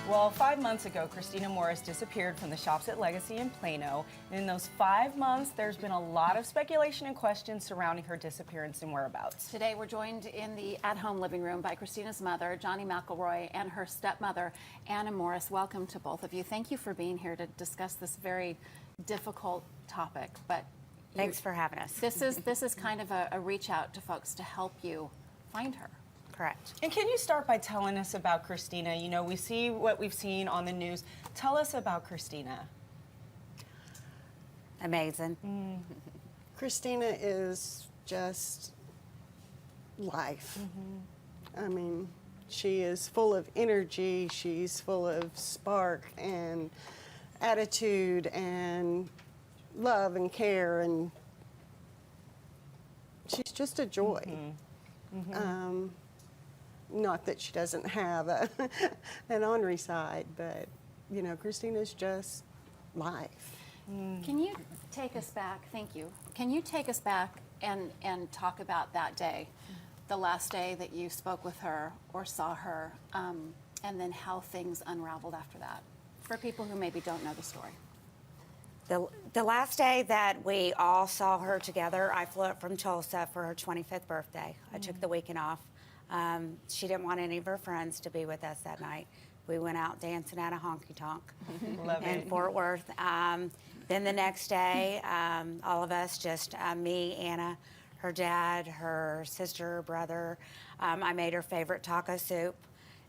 Well, 5 months ago, Christina Morris disappeared from the shops at Legacy in Plano. And in those 5 months, there's been a lot of speculation and questions surrounding her disappearance and whereabouts. Today, we're joined in the at-home living room by Christina's mother, Johnny McElroy, and her stepmother, Anna Morris. Welcome to both of you. Thank you for being here to discuss this very difficult topic. But thanks for having us. This is kind of a reach out to folks to help you find her. Correct. And can you start by telling us about Christina? You know, we see what we've seen on the news. Tell us about Christina. Amazing. Christina is just life. I mean, she is full of energy. She's full of spark and attitude and love and care, and she's just a joy. Not that she doesn't have an ornery side, but, you know, Christina's just life. Can you take us back? Thank you. Can you take us back and talk about that day, the last day that you spoke with her or saw her, and then how things unraveled after that, for people who maybe don't know the story? The last day that we all saw her together, I flew up from Tulsa for her 25th birthday. I took the weekend off. She didn't want any of her friends to be with us that night. We went out dancing at a honky-tonk in Fort Worth. Then the next day, all of us, just me, Anna, her dad, her sister, her brother. I made her favorite taco soup,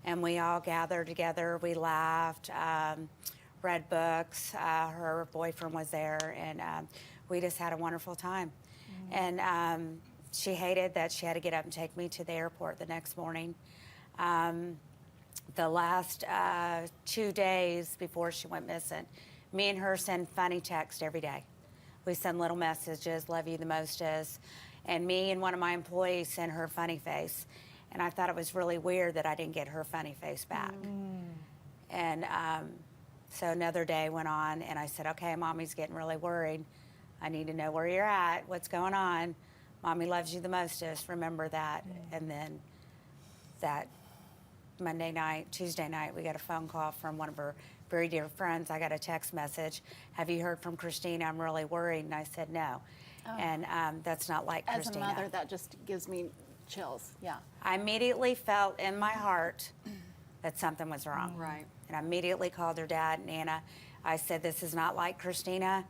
and we all gathered together. We laughed, read books. Her boyfriend was there, and we just had a wonderful time. And she hated that she had to get up and take me to the airport the next morning. The last 2 days before she went missing, me and her send funny texts every day. We send little messages, love you the mostest. And me and one of my employees sent her funny face. And I thought it was really weird that I didn't get her funny face back. And so another day went on, and I said, okay, Mommy's getting really worried. I need to know where you're at, what's going on. Mommy loves you the mostest, remember that. And then that Monday night, Tuesday night, we got a phone call from one of her very dear friends. I got a text message, have you heard from Christina? I'm really worried. And I said, no. And that's not like Christina. As a mother, that just gives me chills, yeah. I immediately felt in my heart that something was wrong. Right. And I immediately called her dad and Anna. I said, this is not like Christina.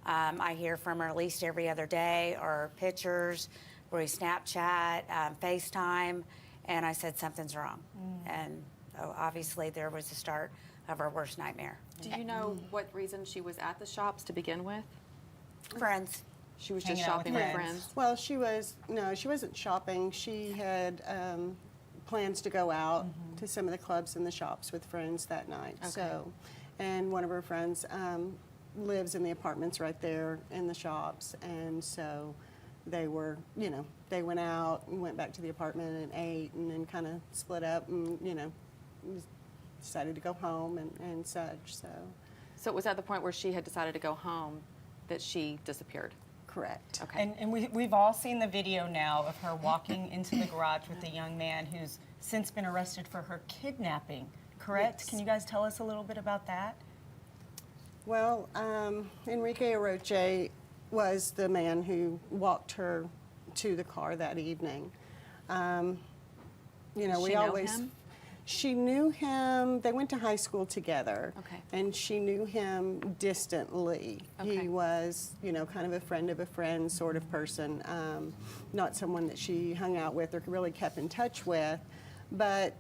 I hear from her at least every other day, or pictures, where we Snapchat, FaceTime, and I said something's wrong. And obviously there was the start of our worst nightmare. Do you know what reason she was at the shops to begin with? Friends. She was Hanging just out with shopping with friends. friends? Well, she wasn't shopping. She had plans to go out to some of the clubs and the shops with friends that night. Okay. So, and one of her friends lives in the apartments right there in the shops, and so they were, you know, they went out and went back to the apartment and ate, and then kind of split up, and, you know, decided to go home and such. So it was at the point where she had decided to go home that she disappeared? Correct. Okay. And we've all seen the video now of her walking into the garage with the young man who's since been arrested for her kidnapping, correct? Yes. Can you guys tell us a little bit about that? Well, Enrique Aroche was the man who walked her to the car that evening. You know, we She know always. him? She knew him. They went to high school together. Okay. And she knew him distantly. Okay. He was, you know, kind of a friend of a friend sort of person. Not someone that she hung out with or really kept in touch with, but,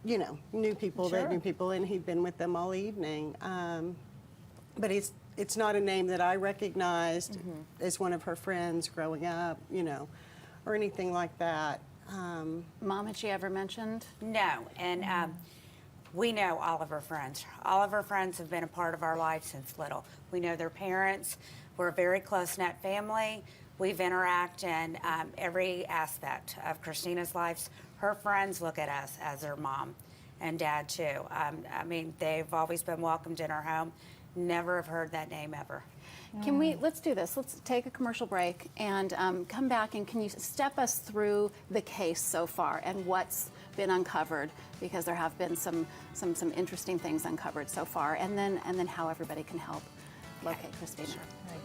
you know, knew people Sure. that knew people, and he'd been with them all evening. But it's not a name that I recognized as one of her friends growing up, you know, or anything like that. Mom, had she ever mentioned? No, and we know all of her friends. All of her friends have been a part of our life since little. We know their parents. We're a very close-knit family. We've interacted in every aspect of Christina's life. Her friends look at us as their mom and dad, too. I mean, they've always been welcomed in our home. Never have heard that name ever. Let's do this. Let's take a commercial break and come back, and can you step us through the case so far and what's been uncovered, because there have been some interesting things uncovered so far, and then how everybody can help locate Christina. Right.